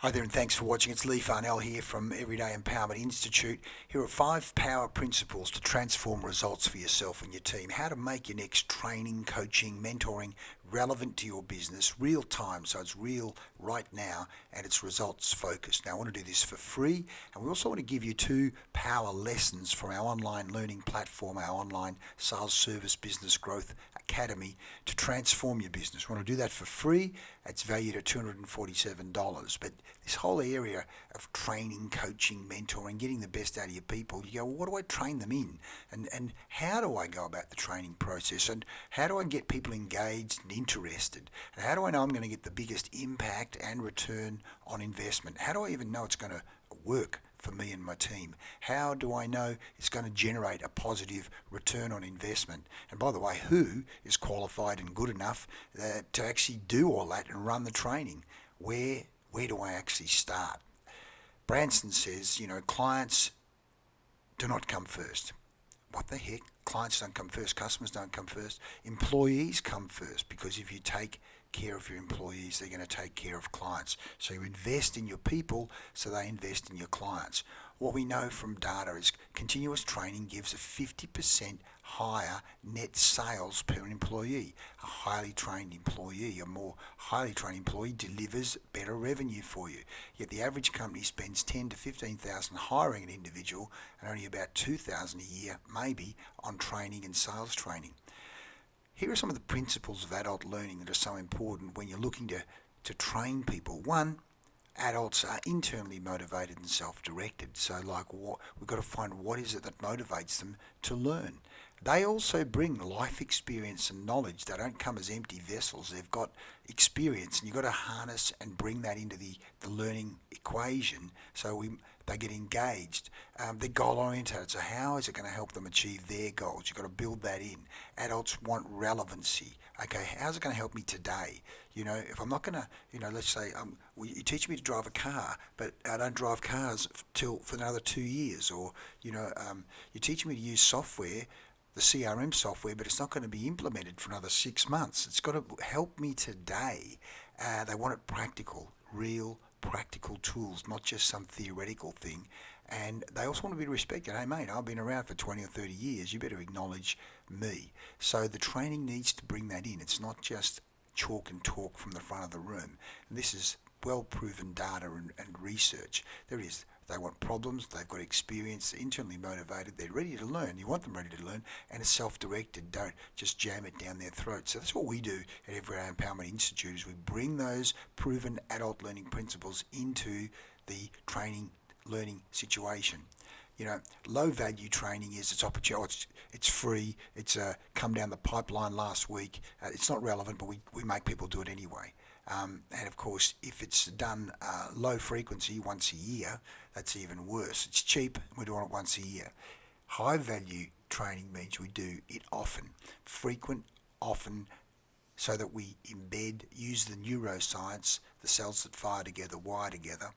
Hi there and thanks for watching. It's Lee Farnell here from Everyday Empowerment Institute. Here are 5 power principles to transform results for yourself and your team. How to make your next training, coaching, mentoring relevant to your business, real time, so it's real right now and it's results focused. Now I want to do this for free, and we also want to give you 2 power lessons from our online learning platform, our online sales service business growth academy to transform your business. We want to do that for free. It's valued at $247, but this whole area of training, coaching, mentoring, getting the best out of your people, you go, well, what do I train them in? And how do I go about the training process? And how do I get people engaged and interested? And how do I know I'm going to get the biggest impact and return on investment? How do I even know it's going to work for me and my team? How do I know it's going to generate a positive return on investment? And by the way, who is qualified and good enough to actually do all that and run the training? Where do I actually start? Branson says, clients do not come first. What the heck? Clients don't come first. Customers don't come first. Employees come first, because if you take care of your employees, they're going to take care of clients. So you invest in your people, so they invest in your clients. What we know from data is continuous training gives a 50% higher net sales per employee. A highly trained employee, a more highly trained employee delivers better revenue for you. Yet the average company spends 10 to 15,000 hiring an individual and only about 2,000 a year maybe on training and sales training. Here are some of the principles of adult learning that are so important when you're looking to train people. One, adults are internally motivated and self-directed. So we've got to find what is it that motivates them to learn. They also bring life experience and knowledge. They don't come as empty vessels. They've got experience, and you've got to harness and bring that into the learning equation so they get engaged. They're goal-oriented, so how is it going to help them achieve their goals? You've got to build that in. Adults want relevancy. Okay, how's it going to help me today? If I'm not going to, let's say you teach me to drive a car, but I don't drive cars for another 2 years, or you're teaching me to use software, the CRM software, but it's not going to be implemented for another 6 months. It's got to help me today. They want it practical, real practical tools, not just some theoretical thing. And they also want to be respected. Hey mate, I've been around for 20 or 30 years. You better acknowledge me. So the training needs to bring that in. It's not just chalk and talk from the front of the room. And this is well-proven data and research. They want problems, they've got experience, they're internally motivated, they're ready to learn. You want them ready to learn, and it's self-directed. Don't just jam it down their throat. So that's what we do at Everyday Empowerment Institute, is we bring those proven adult learning principles into the training learning situation. Low value training is it's opportunity. It's free. It's come down the pipeline last week. It's not relevant, but we make people do it anyway. And of course, if it's done low frequency once a year, that's even worse. It's cheap. We're doing it once a year. High value training means we do it often, frequent, often, so that we use the neuroscience, the cells that fire together, wire together.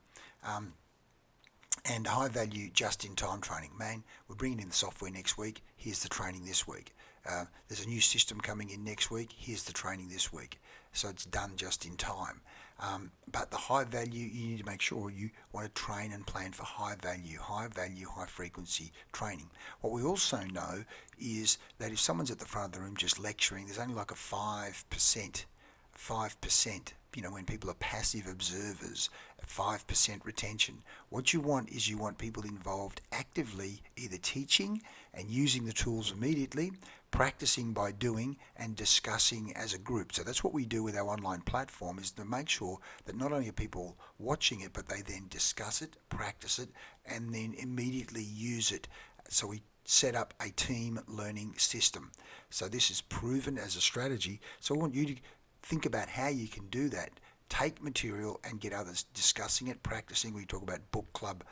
And high value just-in-time training. Man, we're bringing in the software next week. Here's the training this week. There's a new system coming in next week. Here's the training this week. So it's done just in time. But the high value, you need to make sure you want to train and plan for high value, high frequency training. What we also know is that if someone's at the front of the room just lecturing, there's only like a 5%, when people are passive observers, 5% retention. What you want is people involved actively, either teaching and using the tools immediately, practicing by doing, and discussing as a group. So that's what we do with our online platform, is to make sure that not only are people watching it, but they then discuss it, practice it, and then immediately use it. So we set up a team learning system. So this is proven as a strategy. So I want you to think about how you can do that. Take material and get others discussing it, practicing. We talk about book club.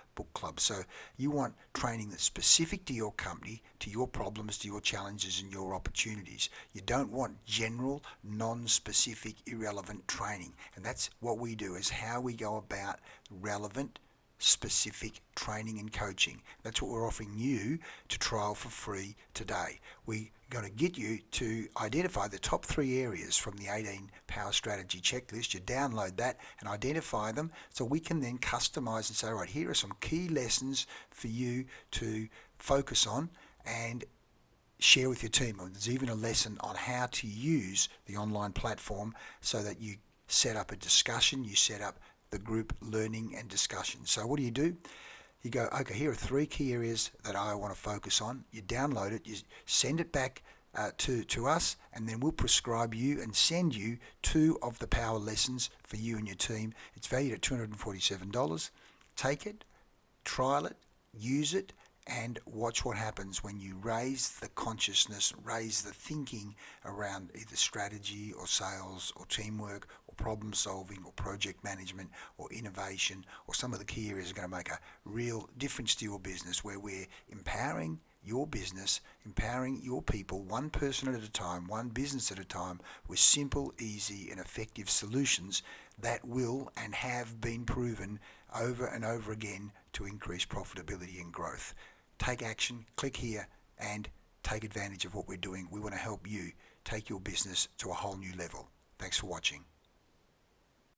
So you want training that's specific to your company, to your problems, to your challenges and your opportunities. You don't want general, non-specific, irrelevant training. And that's what we do, is how we go about relevant specific training and coaching. That's what we're offering you to trial for free today. We're going to get you to identify the top 3 areas from the 18 Power Strategy checklist. You download that and identify them so we can then customize and say, all right, here are some key lessons for you to focus on and share with your team. There's even a lesson on how to use the online platform so that you set up a discussion, you set up the group learning and discussion. So what do? You go, okay, here are 3 key areas that I want to focus on. You download it, you send it back to us, and then we'll prescribe you and send you 2 of the power lessons for you and your team. It's valued at $247. Take it, trial it, use it, and watch what happens when you raise the consciousness, raise the thinking around either strategy or sales or teamwork or problem solving or project management or innovation, or some of the key areas are going to make a real difference to your business, where we're empowering your business, empowering your people, one person at a time, one business at a time, with simple, easy and effective solutions that will and have been proven over and over again to increase profitability and growth. Take action, click here and take advantage of what we're doing. We want to help you take your business to a whole new level. Thanks for watching.